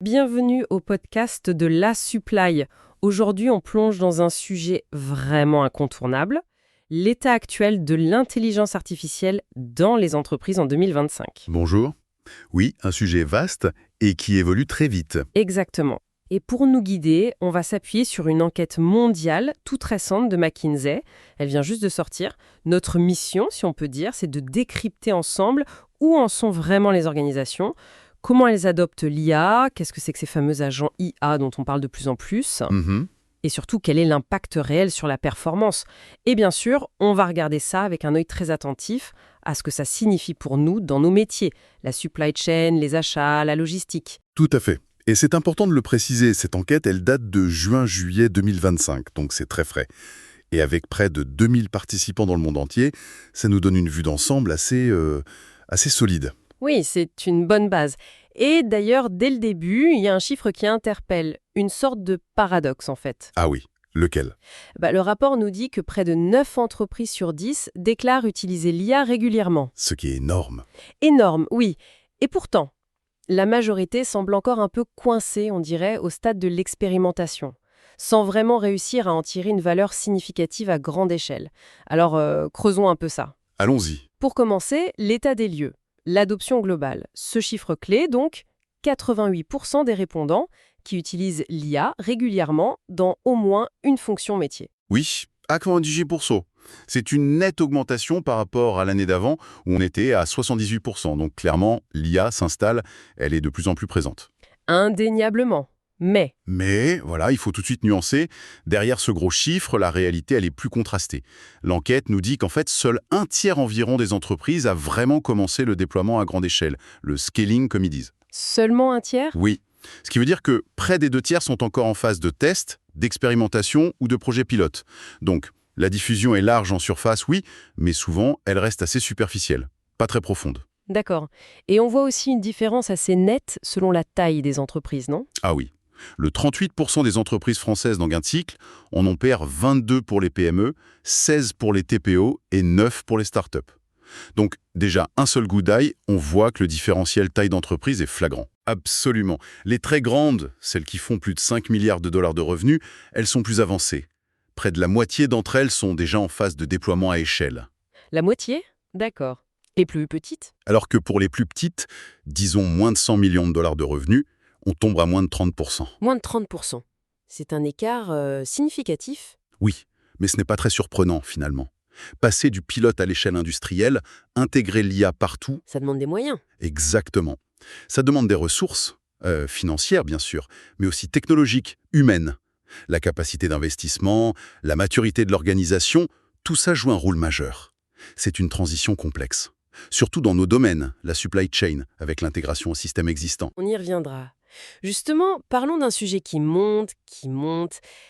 Bienvenue au podcast de La Supply. Aujourd'hui, on plonge dans un sujet vraiment incontournable, l'état actuel de l'intelligence artificielle dans les entreprises en 2025. Bonjour. Oui, un sujet vaste et qui évolue très vite. Exactement. Et pour nous guider, on va s'appuyer sur une enquête mondiale toute récente de McKinsey. Elle vient juste de sortir. Notre mission, si on peut dire, c'est de décrypter ensemble où en sont vraiment les organisations, comment elles adoptent l'IA, qu'est-ce que c'est que ces fameux agents IA dont on parle de plus en plus, et surtout quel est l'impact réel sur la performance. Et bien sûr, on va regarder ça avec un œil très attentif à ce que ça signifie pour nous dans nos métiers, la supply chain, les achats, la logistique. Tout à fait. Et c'est important de le préciser, cette enquête, elle date de juin-juillet 2025, donc c'est très frais. Et avec près de 2000 participants dans le monde entier, ça nous donne une vue d'ensemble assez solide. Oui, c'est une bonne base. Et d'ailleurs, dès le début, il y a un chiffre qui interpelle, une sorte de paradoxe en fait. Ah oui, lequel? Le rapport nous dit que près de 9 entreprises sur 10 déclarent utiliser l'IA régulièrement. Ce qui est énorme. Énorme, oui. Et pourtant, la majorité semble encore un peu coincée, on dirait, au stade de l'expérimentation, sans vraiment réussir à en tirer une valeur significative à grande échelle. Alors, creusons un peu ça. Allons-y. Pour commencer, l'état des lieux. L'adoption globale. Ce chiffre clé, donc, 88% des répondants qui utilisent l'IA régulièrement dans au moins une fonction métier. Oui, à 98%. C'est une nette augmentation par rapport à l'année d'avant où on était à 78%. Donc clairement, l'IA s'installe, elle est de plus en plus présente. Indéniablement. Mais, voilà, il faut tout de suite nuancer. Derrière ce gros chiffre, la réalité, elle est plus contrastée. L'enquête nous dit qu'en fait, seul un tiers environ des entreprises a vraiment commencé le déploiement à grande échelle, le scaling comme ils disent. seulement un tiers? Oui, ce qui veut dire que près des 2 tiers sont encore en phase de test, d'expérimentation ou de projet pilote. Donc, la diffusion est large en surface, oui, mais souvent, elle reste assez superficielle, pas très profonde. D'accord. Et on voit aussi une différence assez nette selon la taille des entreprises, non? Ah oui. Le 38% des entreprises françaises dans Gain de Cycle en ont perd 22 pour les PME, 16 pour les TPO et 9 pour les startups. Donc déjà, un seul coup d'œil, on voit que le différentiel taille d'entreprise est flagrant. Absolument. Les très grandes, celles qui font plus de 5 milliards de dollars de revenus, elles sont plus avancées. Près de la moitié d'entre elles sont déjà en phase de déploiement à échelle. La moitié? D'accord. Les plus petites? Alors que pour les plus petites, disons moins de 100 millions de dollars de revenus, on tombe à moins de 30%. Moins de 30%. C'est un écart significatif. Oui, mais ce n'est pas très surprenant finalement. Passer du pilote à l'échelle industrielle, intégrer l'IA partout, Ça demande des moyens. exactement. Ça demande des ressources, financières bien sûr, mais aussi technologiques, humaines. La capacité d'investissement, la maturité de l'organisation, tout ça joue un rôle majeur. C'est une transition complexe. Surtout dans nos domaines, la supply chain, avec l'intégration au système existant. On y reviendra. Justement, parlons d'un sujet qui monte,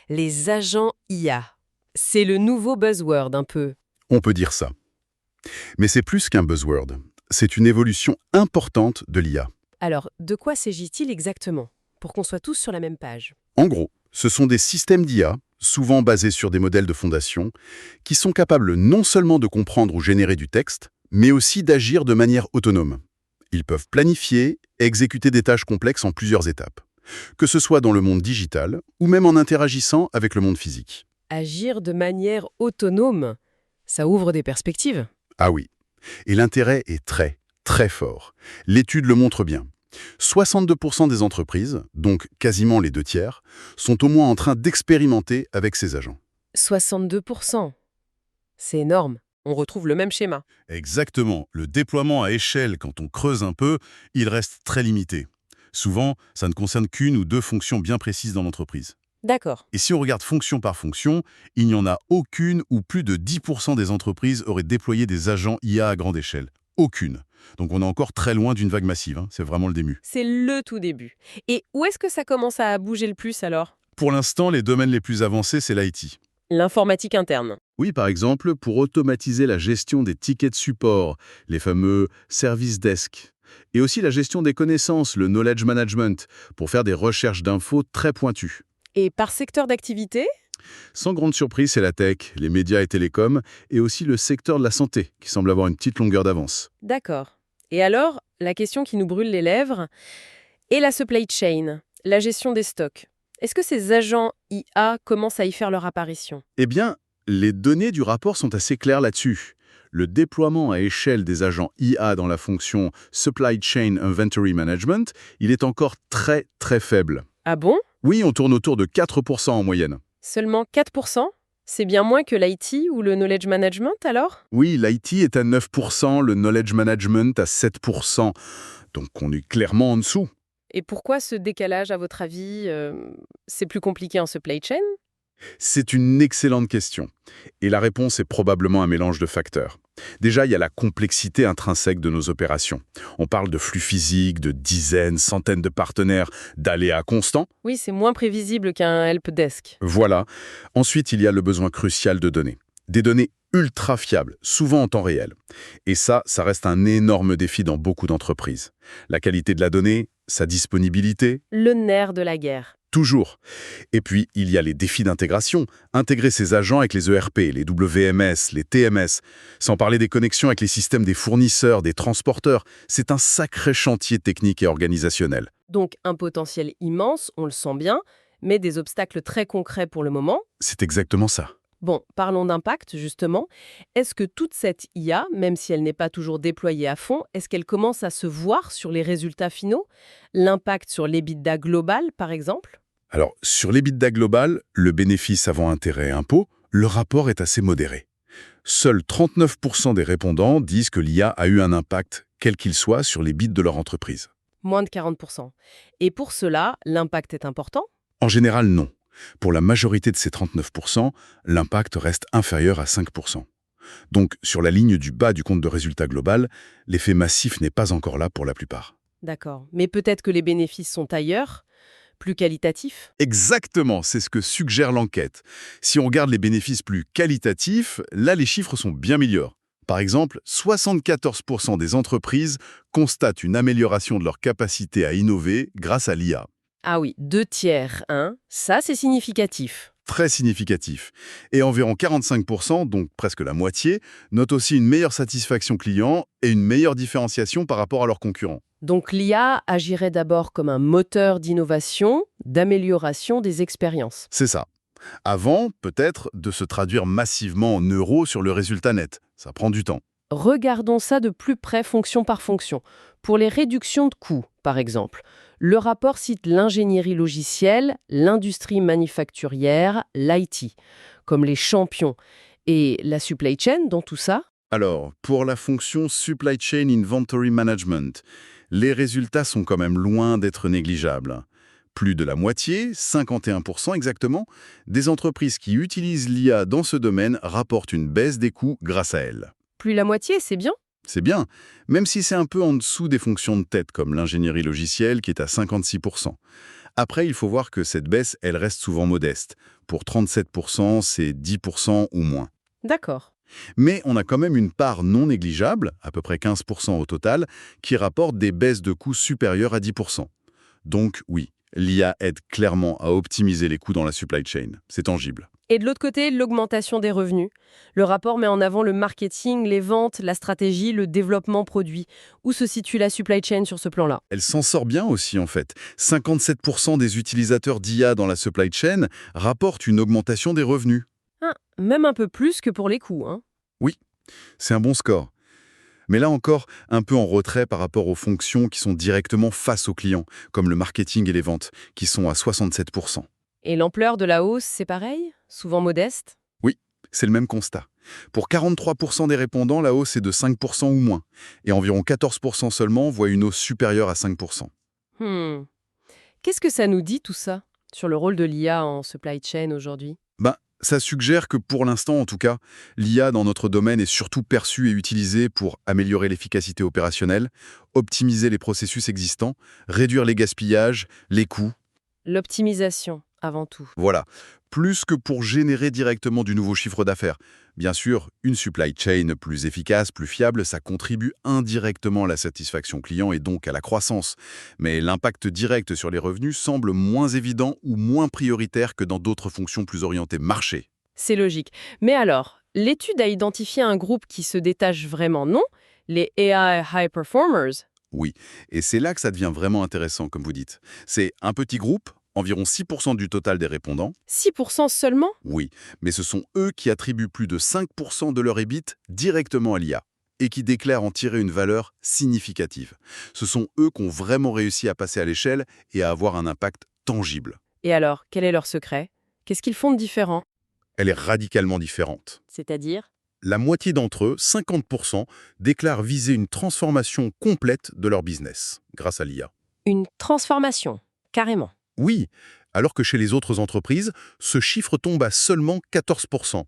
les agents IA. C'est le nouveau buzzword un peu. On peut dire ça. Mais c'est plus qu'un buzzword. C'est une évolution importante de l'IA. Alors, de quoi s'agit-il exactement? Pour qu'on soit tous sur la même page. En gros, ce sont des systèmes d'IA, souvent basés sur des modèles de fondation, qui sont capables non seulement de comprendre ou générer du texte, mais aussi d'agir de manière autonome. Ils peuvent planifier et exécuter des tâches complexes en plusieurs étapes, que ce soit dans le monde digital ou même en interagissant avec le monde physique. Agir de manière autonome, ça ouvre des perspectives. Ah oui, et l'intérêt est très, très fort. L'étude le montre bien. 62% des entreprises, donc quasiment les 2 tiers, sont au moins en train d'expérimenter avec ces agents. 62%. C'est énorme. On retrouve le même schéma. Exactement. Le déploiement à échelle, quand on creuse un peu, il reste très limité. Souvent, ça ne concerne qu'une ou deux fonctions bien précises dans l'entreprise. D'accord. Et si on regarde fonction par fonction, il n'y en a aucune où plus de 10% des entreprises auraient déployé des agents IA à grande échelle. Aucune. Donc on est encore très loin d'une vague massive, c'est vraiment le début. C'est le tout début. Et où est-ce que ça commence à bouger le plus alors? Pour l'instant, les domaines les plus avancés, c'est l'IT. L'informatique interne. Oui, par exemple, pour automatiser la gestion des tickets de support, les fameux service desk. Et aussi la gestion des connaissances, le knowledge management, pour faire des recherches d'infos très pointues. Et par secteur d'activité? Sans grande surprise, c'est la tech, les médias et télécoms, et aussi le secteur de la santé, qui semble avoir une petite longueur d'avance. D'accord. Et alors, la question qui nous brûle les lèvres, Et la supply chain, la gestion des stocks. Est-ce que ces agents IA commencent à y faire leur apparition? Eh bien, les données du rapport sont assez claires là-dessus. Le déploiement à échelle des agents IA dans la fonction Supply Chain Inventory Management, il est encore très très faible. Ah bon? Oui, on tourne autour de 4% en moyenne. Seulement 4%? C'est bien moins que l'IT ou le knowledge management alors? Oui, l'IT est à 9%, le Knowledge Management à 7%. Donc on est clairement en dessous. Et pourquoi ce décalage, à votre avis, c'est plus compliqué en supply chain? C'est une excellente question. Et la réponse est probablement un mélange de facteurs. Déjà, il y a la complexité intrinsèque de nos opérations. On parle de flux physiques, de dizaines, centaines de partenaires, d'aléas constants. Oui, c'est moins prévisible qu'un helpdesk. Voilà. Ensuite, il y a le besoin crucial de données. Des données ultra fiables, souvent en temps réel. Et ça reste un énorme défi dans beaucoup d'entreprises. La qualité de la donnée, sa disponibilité, Le nerf de la guerre. toujours. Et puis, il y a les défis d'intégration. Intégrer ces agents avec les ERP, les WMS, les TMS, sans parler des connexions avec les systèmes des fournisseurs, des transporteurs, c'est un sacré chantier technique et organisationnel. Donc un potentiel immense, on le sent bien, mais des obstacles très concrets pour le moment. C'est exactement ça. Bon, parlons d'impact, justement. Est-ce que toute cette IA, même si elle n'est pas toujours déployée à fond, est-ce qu'elle commence à se voir sur les résultats finaux? L'impact sur l'EBITDA global, par exemple? Alors, sur l'EBITDA global, le bénéfice avant intérêt et impôts, le rapport est assez modéré. Seuls 39% des répondants disent que l'IA a eu un impact, quel qu'il soit, sur l'EBIT de leur entreprise. Moins de 40%. Et pour cela, l'impact est important? En général, non. Pour la majorité de ces 39%, l'impact reste inférieur à 5%. Donc, sur la ligne du bas du compte de résultat global, l'effet massif n'est pas encore là pour la plupart. D'accord. Mais peut-être que les bénéfices sont ailleurs, plus qualitatifs? Exactement, c'est ce que suggère l'enquête. Si on regarde les bénéfices plus qualitatifs, là les chiffres sont bien meilleurs. Par exemple, 74% des entreprises constatent une amélioration de leur capacité à innover grâce à l'IA. Ah oui, 2/3, hein? Ça, c'est significatif. Très significatif. Et environ 45%, donc presque la moitié, notent aussi une meilleure satisfaction client et une meilleure différenciation par rapport à leurs concurrents. Donc l'IA agirait d'abord comme un moteur d'innovation, d'amélioration des expériences. C'est ça. Avant, peut-être, de se traduire massivement en euros sur le résultat net. Ça prend du temps. Regardons ça de plus près fonction par fonction. Pour les réductions de coûts, par exemple, le rapport cite l'ingénierie logicielle, l'industrie manufacturière, l'IT, comme les champions. Et la supply chain dans tout ça? Alors, pour la fonction Supply Chain Inventory Management, les résultats sont quand même loin d'être négligeables. Plus de la moitié, 51% exactement, des entreprises qui utilisent l'IA dans ce domaine rapportent une baisse des coûts grâce à elle. Plus la moitié, c'est bien. C'est bien, même si c'est un peu en dessous des fonctions de tête comme l'ingénierie logicielle qui est à 56%. Après, il faut voir que cette baisse, elle reste souvent modeste. Pour 37%, c'est 10% ou moins. D'accord. Mais on a quand même une part non négligeable, à peu près 15% au total, qui rapporte des baisses de coûts supérieures à 10%. Donc oui, l'IA aide clairement à optimiser les coûts dans la supply chain. C'est tangible. Et de l'autre côté, l'augmentation des revenus. Le rapport met en avant le marketing, les ventes, la stratégie, le développement produit. Où se situe la supply chain sur ce plan-là? Elle s'en sort bien aussi en fait. 57% des utilisateurs d'IA dans la supply chain rapportent une augmentation des revenus. Ah, même un peu plus que pour les coûts, hein. Oui, c'est un bon score. Mais là encore, un peu en retrait par rapport aux fonctions qui sont directement face aux clients, comme le marketing et les ventes, qui sont à 67%. Et l'ampleur de la hausse, c'est pareil? Souvent modeste? Oui, c'est le même constat. Pour 43% des répondants, la hausse est de 5% ou moins, et environ 14% seulement voient une hausse supérieure à 5%. Qu'est-ce que ça nous dit tout ça sur le rôle de l'IA en supply chain aujourd'hui? Ça suggère que pour l'instant, en tout cas, l'IA dans notre domaine est surtout perçue et utilisée pour améliorer l'efficacité opérationnelle, optimiser les processus existants, réduire les gaspillages, les coûts. L'optimisation, avant tout. Voilà, plus que pour générer directement du nouveau chiffre d'affaires. Bien sûr, une supply chain plus efficace, plus fiable, ça contribue indirectement à la satisfaction client et donc à la croissance. Mais l'impact direct sur les revenus semble moins évident ou moins prioritaire que dans d'autres fonctions plus orientées marché. C'est logique. Mais alors, l'étude a identifié un groupe qui se détache vraiment, non? Les AI High Performers. Oui, et c'est là que ça devient vraiment intéressant, comme vous dites. C'est un petit groupe, environ 6% du total des répondants. 6% seulement? Oui, mais ce sont eux qui attribuent plus de 5% de leur EBIT directement à l'IA et qui déclarent en tirer une valeur significative. Ce sont eux qui ont vraiment réussi à passer à l'échelle et à avoir un impact tangible. Et alors, quel est leur secret? Qu'est-ce qu'ils font de différent? Elle est radicalement différente. C'est-à-dire? La moitié d'entre eux, 50%, déclarent viser une transformation complète de leur business grâce à l'IA. Une transformation, carrément. Oui, alors que chez les autres entreprises, ce chiffre tombe à seulement 14%.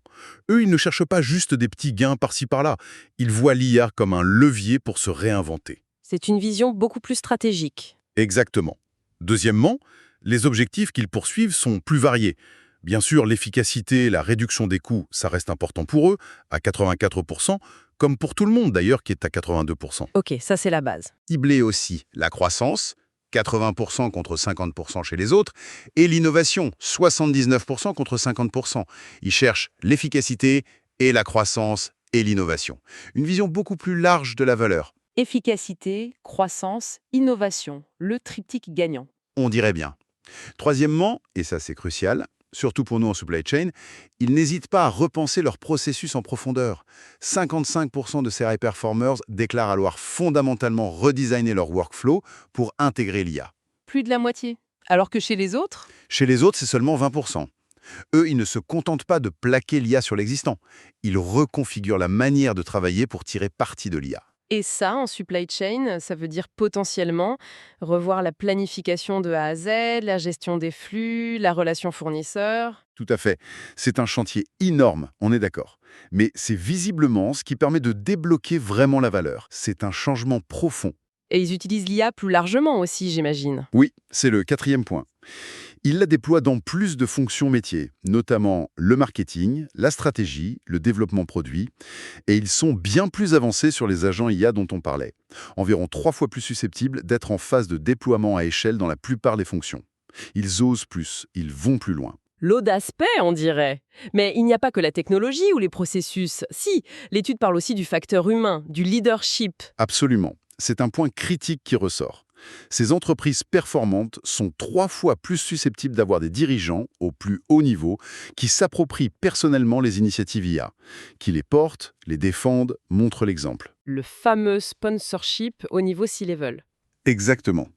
Eux, ils ne cherchent pas juste des petits gains par-ci par-là. Ils voient l'IA comme un levier pour se réinventer. C'est une vision beaucoup plus stratégique. Exactement. Deuxièmement, les objectifs qu'ils poursuivent sont plus variés. Bien sûr, l'efficacité, la réduction des coûts, ça reste important pour eux, à 84%, comme pour tout le monde d'ailleurs qui est à 82%. Ok, ça c'est la base. Cibler aussi la croissance, 80% contre 50% chez les autres, et l'innovation, 79% contre 50%. Ils cherchent l'efficacité et la croissance et l'innovation. Une vision beaucoup plus large de la valeur, Efficacité, croissance, innovation, le triptyque gagnant. on dirait bien. Troisièmement, et ça c'est crucial, surtout pour nous en supply chain, ils n'hésitent pas à repenser leur processus en profondeur. 55% de ces high performers déclarent avoir fondamentalement redesigné leur workflow pour intégrer l'IA. Plus de la moitié. Alors que chez les autres? Chez les autres, c'est seulement 20%. Eux, ils ne se contentent pas de plaquer l'IA sur l'existant. Ils reconfigurent la manière de travailler pour tirer parti de l'IA. Et ça, en supply chain, ça veut dire potentiellement revoir la planification de A à Z, la gestion des flux, la relation fournisseur. Tout à fait. C'est un chantier énorme, on est d'accord. Mais c'est visiblement ce qui permet de débloquer vraiment la valeur. C'est un changement profond. Et ils utilisent l'IA plus largement aussi, j'imagine. Oui, c'est le quatrième point. Ils la déploient dans plus de fonctions métiers, notamment le marketing, la stratégie, le développement produit, et ils sont bien plus avancés sur les agents IA dont on parlait, environ 3 fois plus susceptibles d'être en phase de déploiement à échelle dans la plupart des fonctions. Ils osent plus, ils vont plus loin. L'audace paie, on dirait. Mais il n'y a pas que la technologie ou les processus. Si, l'étude parle aussi du facteur humain, du leadership. Absolument. C'est un point critique qui ressort. Ces entreprises performantes sont 3 fois plus susceptibles d'avoir des dirigeants au plus haut niveau qui s'approprient personnellement les initiatives IA, qui les portent, les défendent, montrent l'exemple. Le fameux sponsorship au niveau C-level. Exactement.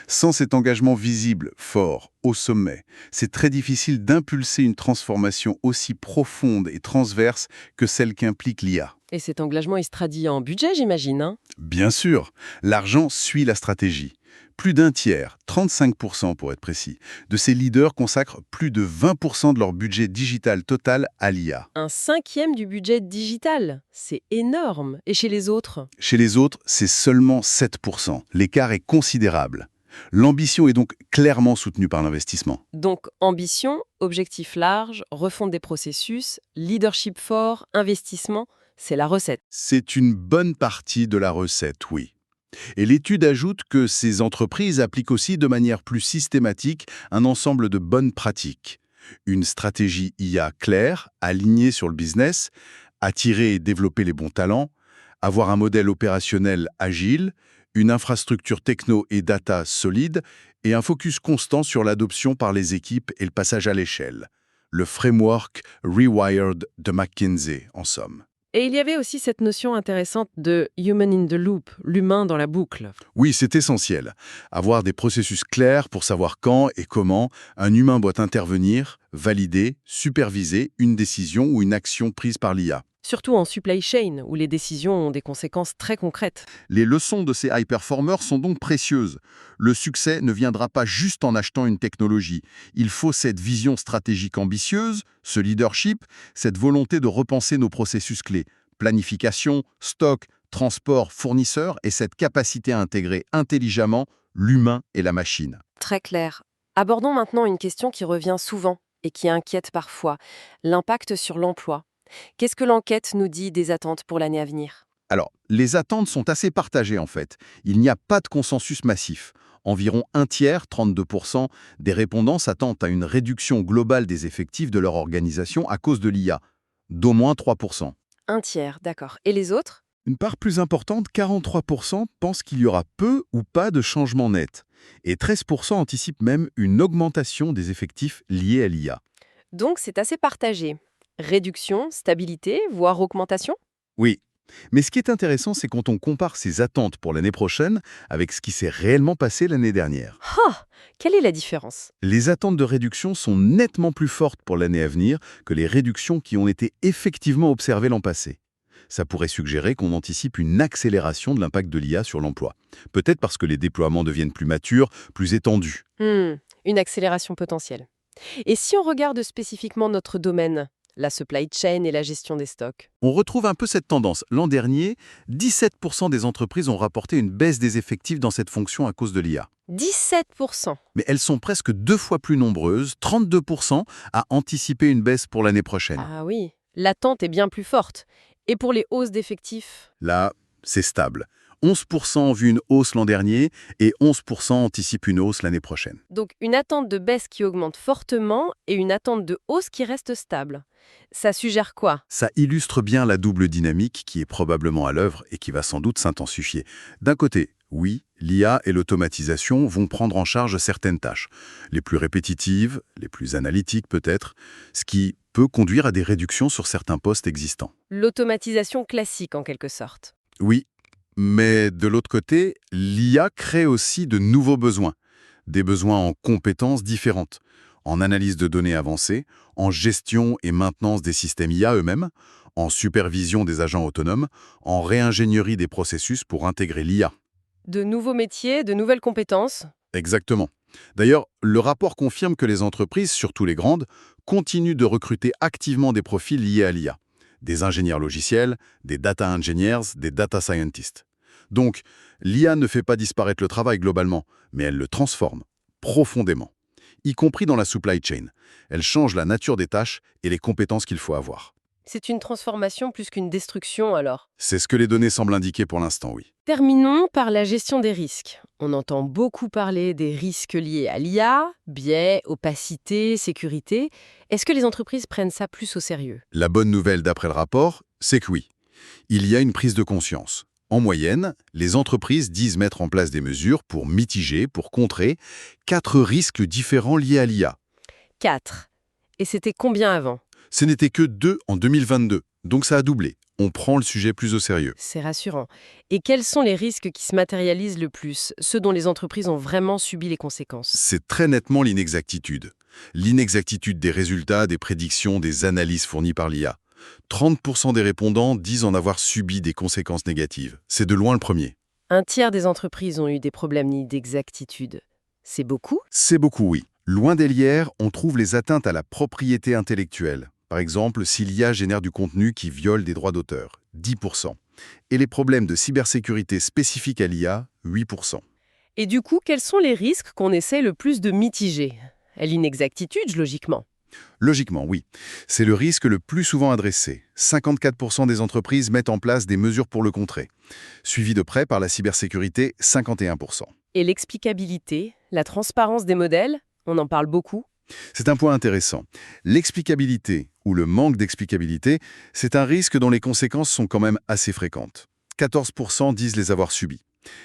Sans cet engagement visible, fort, au sommet, c'est très difficile d'impulser une transformation aussi profonde et transverse que celle qu'implique l'IA. Et cet engagement, il se traduit en budget, j'imagine, hein? Bien sûr, l'argent suit la stratégie. Plus d'un tiers, 35% pour être précis, de ces leaders consacrent plus de 20% de leur budget digital total à l'IA. Un cinquième du budget digital. C'est énorme. Et chez les autres? Chez les autres, c'est seulement 7%. L'écart est considérable. L'ambition est donc clairement soutenue par l'investissement. Donc, ambition, objectif large, refonte des processus, leadership fort, investissement, c'est la recette. C'est une bonne partie de la recette, oui. Et l'étude ajoute que ces entreprises appliquent aussi de manière plus systématique un ensemble de bonnes pratiques. Une stratégie IA claire, alignée sur le business, attirer et développer les bons talents, avoir un modèle opérationnel agile, une infrastructure techno et data solide et un focus constant sur l'adoption par les équipes et le passage à l'échelle. Le framework Rewired de McKinsey, en somme. Et il y avait aussi cette notion intéressante de human in the loop, l'humain dans la boucle. Oui, c'est essentiel. Avoir des processus clairs pour savoir quand et comment un humain doit intervenir, valider, superviser une décision ou une action prise par l'IA. Surtout en supply chain, où les décisions ont des conséquences très concrètes. Les leçons de ces high performers sont donc précieuses. Le succès ne viendra pas juste en achetant une technologie. Il faut cette vision stratégique ambitieuse, ce leadership, cette volonté de repenser nos processus clés. Planification, stock, transport, fournisseurs et cette capacité à intégrer intelligemment l'humain et la machine. Très clair. Abordons maintenant une question qui revient souvent et qui inquiète parfois, l'impact sur l'emploi. Qu'est-ce que l'enquête nous dit des attentes pour l'année à venir? Alors, les attentes sont assez partagées en fait. Il n'y a pas de consensus massif. Environ un tiers, 32%, des répondants s'attendent à une réduction globale des effectifs de leur organisation à cause de l'IA, d'au moins 3%. Un tiers, d'accord. Et les autres? Une part plus importante, 43%, pense qu'il y aura peu ou pas de changement net. Et 13% anticipent même une augmentation des effectifs liés à l'IA. Donc c'est assez partagé. Réduction, stabilité, voire augmentation? Oui. Mais ce qui est intéressant, c'est quand on compare ces attentes pour l'année prochaine avec ce qui s'est réellement passé l'année dernière. Ah! Quelle est la différence? Les attentes de réduction sont nettement plus fortes pour l'année à venir que les réductions qui ont été effectivement observées l'an passé. Ça pourrait suggérer qu'on anticipe une accélération de l'impact de l'IA sur l'emploi. Peut-être parce que les déploiements deviennent plus matures, plus étendus. Une accélération potentielle. Et si on regarde spécifiquement notre domaine, la supply chain et la gestion des stocks? On retrouve un peu cette tendance. L'an dernier, 17% des entreprises ont rapporté une baisse des effectifs dans cette fonction à cause de l'IA. 17%. Mais elles sont presque 2 fois plus nombreuses, 32%, à anticiper une baisse pour l'année prochaine. Ah oui, l'attente est bien plus forte. Et pour les hausses d'effectifs? Là, c'est stable. 11% ont vu une hausse l'an dernier et 11% anticipent une hausse l'année prochaine. Donc une attente de baisse qui augmente fortement et une attente de hausse qui reste stable. Ça suggère quoi? Ça illustre bien la double dynamique qui est probablement à l'œuvre et qui va sans doute s'intensifier. D'un côté, oui, l'IA et l'automatisation vont prendre en charge certaines tâches, les plus répétitives, les plus analytiques peut-être, ce qui peut conduire à des réductions sur certains postes existants. L'automatisation classique en quelque sorte. Oui, mais de l'autre côté, l'IA crée aussi de nouveaux besoins, des besoins en compétences différentes, en analyse de données avancées, en gestion et maintenance des systèmes IA eux-mêmes, en supervision des agents autonomes, en réingénierie des processus pour intégrer l'IA. De nouveaux métiers, de nouvelles compétences. Exactement. D'ailleurs, le rapport confirme que les entreprises, surtout les grandes, continuent de recruter activement des profils liés à l'IA. Des ingénieurs logiciels, des data engineers, des data scientists. Donc, l'IA ne fait pas disparaître le travail globalement, mais elle le transforme, profondément, y compris dans la supply chain. Elle change la nature des tâches et les compétences qu'il faut avoir. C'est une transformation plus qu'une destruction alors. C'est ce que les données semblent indiquer pour l'instant, oui. Terminons par la gestion des risques. On entend beaucoup parler des risques liés à l'IA, biais, opacité, sécurité. Est-ce que les entreprises prennent ça plus au sérieux? La bonne nouvelle d'après le rapport, c'est que oui. Il y a une prise de conscience. En moyenne, les entreprises disent mettre en place des mesures pour mitiger, pour contrer 4 risques différents liés à l'IA. 4. Et c'était combien avant? Ce n'était que 2 en 2022, donc ça a doublé. On prend le sujet plus au sérieux. C'est rassurant. Et quels sont les risques qui se matérialisent le plus, ceux dont les entreprises ont vraiment subi les conséquences? C'est très nettement l'inexactitude. L'inexactitude des résultats, des prédictions, des analyses fournies par l'IA. 30% des répondants disent en avoir subi des conséquences négatives. C'est de loin le premier. Un tiers des entreprises ont eu des problèmes d'exactitude. C'est beaucoup? C'est beaucoup, oui. Loin derrière, on trouve les atteintes à la propriété intellectuelle. Par exemple, si l'IA génère du contenu qui viole des droits d'auteur, 10%. Et les problèmes de cybersécurité spécifiques à l'IA, 8%. Et du coup, quels sont les risques qu'on essaie le plus de mitiger? L'inexactitude, logiquement. Logiquement, oui. C'est le risque le plus souvent adressé. 54% des entreprises mettent en place des mesures pour le contrer. Suivi de près par la cybersécurité, 51%. Et l'explicabilité, la transparence des modèles, on en parle beaucoup. C'est un point intéressant. L'explicabilité ou le manque d'explicabilité, c'est un risque dont les conséquences sont quand même assez fréquentes. 14% disent les avoir subis.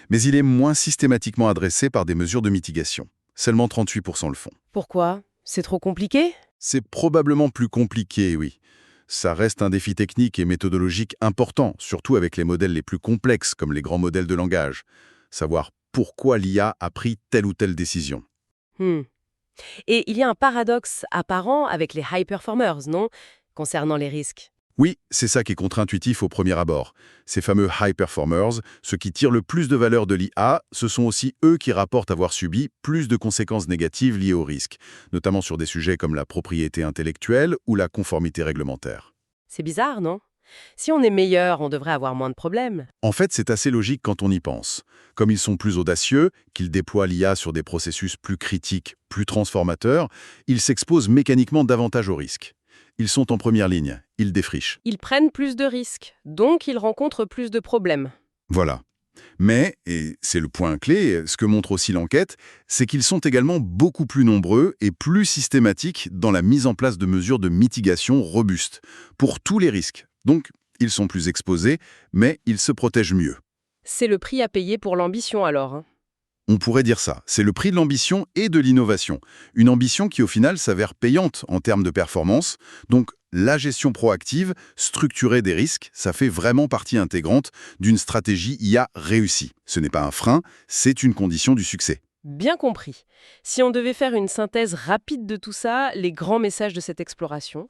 Mais il est moins systématiquement adressé par des mesures de mitigation. Seulement 38% le font. Pourquoi? C'est trop compliqué? C'est probablement plus compliqué, oui. Ça reste un défi technique et méthodologique important, surtout avec les modèles les plus complexes, comme les grands modèles de langage. Savoir pourquoi l'IA a pris telle ou telle décision. Et il y a un paradoxe apparent avec les high performers, non? Concernant les risques. Oui, c'est ça qui est contre-intuitif au premier abord. Ces fameux high performers, ceux qui tirent le plus de valeur de l'IA, ce sont aussi eux qui rapportent avoir subi plus de conséquences négatives liées au risque, notamment sur des sujets comme la propriété intellectuelle ou la conformité réglementaire. C'est bizarre, non? Si on est meilleur, on devrait avoir moins de problèmes. En fait, c'est assez logique quand on y pense. Comme ils sont plus audacieux, qu'ils déploient l'IA sur des processus plus critiques, plus transformateurs, ils s'exposent mécaniquement davantage aux risques. Ils sont en première ligne, ils défrichent. Ils prennent plus de risques, donc ils rencontrent plus de problèmes. Voilà. Mais, et c'est le point clé, ce que montre aussi l'enquête, c'est qu'ils sont également beaucoup plus nombreux et plus systématiques dans la mise en place de mesures de mitigation robustes, pour tous les risques. Donc, Ils sont plus exposés, mais ils se protègent mieux. C'est le prix à payer pour l'ambition alors, hein. On pourrait dire ça. C'est le prix de l'ambition et de l'innovation. Une ambition qui, au final, s'avère payante en termes de performance. Donc, la gestion proactive, structurée des risques, ça fait vraiment partie intégrante d'une stratégie IA réussie. Ce n'est pas un frein, c'est une condition du succès. Bien compris. Si on devait faire une synthèse rapide de tout ça, les grands messages de cette exploration.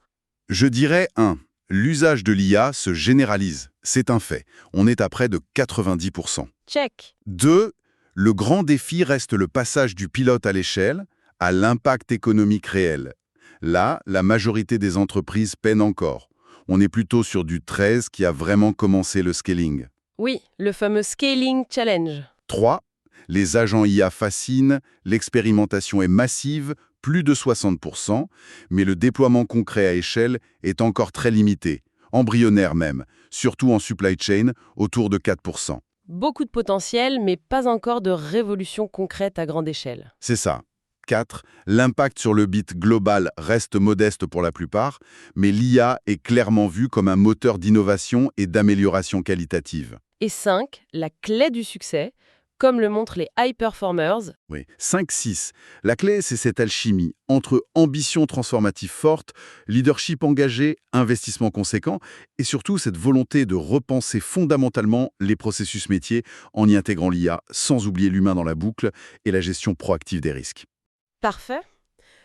Je dirais 1. L'usage de l'IA se généralise. C'est un fait. On est à près de 90%. Check. 2. Le grand défi reste le passage du pilote à l'échelle à l'impact économique réel. Là, la majorité des entreprises peinent encore. On est plutôt sur du 13 qui a vraiment commencé le scaling. Oui, le fameux Scaling Challenge. 3. Les agents IA fascinent, l'expérimentation est massive, plus de 60%, mais le déploiement concret à échelle est encore très limité, embryonnaire même, surtout en supply chain, autour de 4%. Beaucoup de potentiel, mais pas encore de révolution concrète à grande échelle. C'est ça. 4. L'impact sur le bit global reste modeste pour la plupart, mais l'IA est clairement vue comme un moteur d'innovation et d'amélioration qualitative. Et 5, la clé du succès, comme le montrent les high performers. Oui. 5-6. La clé, c'est cette alchimie entre ambition transformative forte, leadership engagé, investissement conséquent, et surtout cette volonté de repenser fondamentalement les processus métiers en y intégrant l'IA, sans oublier l'humain dans la boucle et la gestion proactive des risques. Parfait.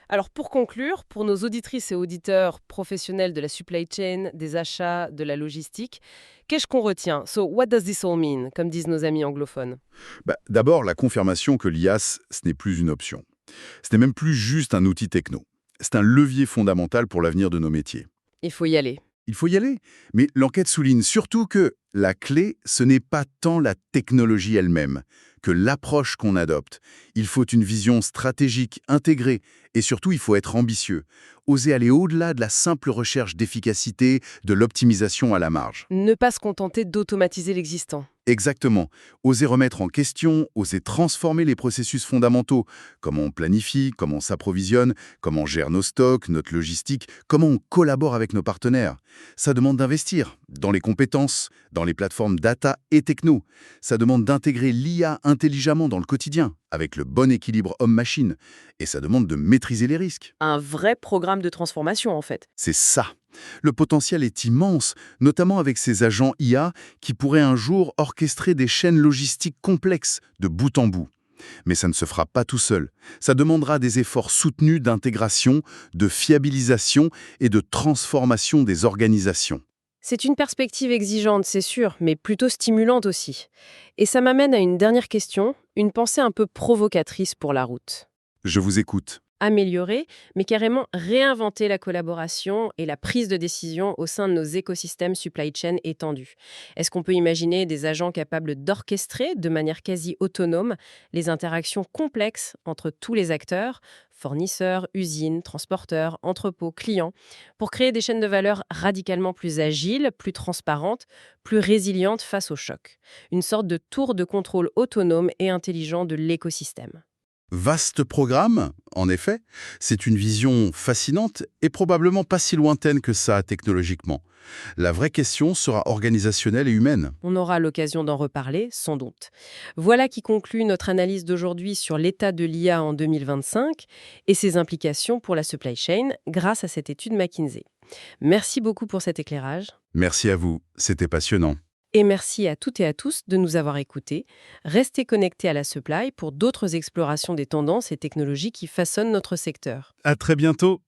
Alors pour conclure, pour nos auditrices et auditeurs professionnels de la supply chain, des achats, de la logistique, qu'est-ce qu'on retient? So what does this all mean, comme disent nos amis anglophones? D'abord, la confirmation que l'IA, ce n'est plus une option. Ce n'est même plus juste un outil techno. C'est un levier fondamental pour l'avenir de nos métiers. Il faut y aller. Il faut y aller. Mais l'enquête souligne surtout que la clé, ce n'est pas tant la technologie elle-même que l'approche qu'on adopte. Il faut une vision stratégique, intégrée, et surtout, il faut être ambitieux. Oser aller au-delà de la simple recherche d'efficacité, de l'optimisation à la marge. Ne pas se contenter d'automatiser l'existant. Exactement. Oser remettre en question, oser transformer les processus fondamentaux. Comment on planifie, comment on s'approvisionne, comment on gère nos stocks, notre logistique, comment on collabore avec nos partenaires. Ça demande d'investir dans les compétences, dans les plateformes data et techno. Ça demande d'intégrer l'IA intelligemment dans le quotidien, avec le bon équilibre homme-machine. Et ça demande de maîtriser les risques. Un vrai programme de transformation, en fait. C'est ça. Le potentiel est immense, notamment avec ces agents IA qui pourraient un jour orchestrer des chaînes logistiques complexes de bout en bout. Mais ça ne se fera pas tout seul. Ça demandera des efforts soutenus d'intégration, de fiabilisation et de transformation des organisations. C'est une perspective exigeante, c'est sûr, mais plutôt stimulante aussi. Et ça m'amène à une dernière question, une pensée un peu provocatrice pour la route. Je vous écoute. Améliorer, mais carrément réinventer la collaboration et la prise de décision au sein de nos écosystèmes supply chain étendus. Est-ce qu'on peut imaginer des agents capables d'orchestrer de manière quasi autonome les interactions complexes entre tous les acteurs, fournisseurs, usines, transporteurs, entrepôts, clients, pour créer des chaînes de valeur radicalement plus agiles, plus transparentes, plus résilientes face aux chocs? Une sorte de tour de contrôle autonome et intelligent de l'écosystème. Vaste programme, en effet. C'est une vision fascinante et probablement pas si lointaine que ça technologiquement. La vraie question sera organisationnelle et humaine. On aura l'occasion d'en reparler, sans doute. Voilà qui conclut notre analyse d'aujourd'hui sur l'état de l'IA en 2025 et ses implications pour la supply chain grâce à cette étude McKinsey. Merci beaucoup pour cet éclairage. Merci à vous, c'était passionnant. Et merci à toutes et à tous de nous avoir écoutés. Restez connectés à la supply pour d'autres explorations des tendances et technologies qui façonnent notre secteur. À très bientôt.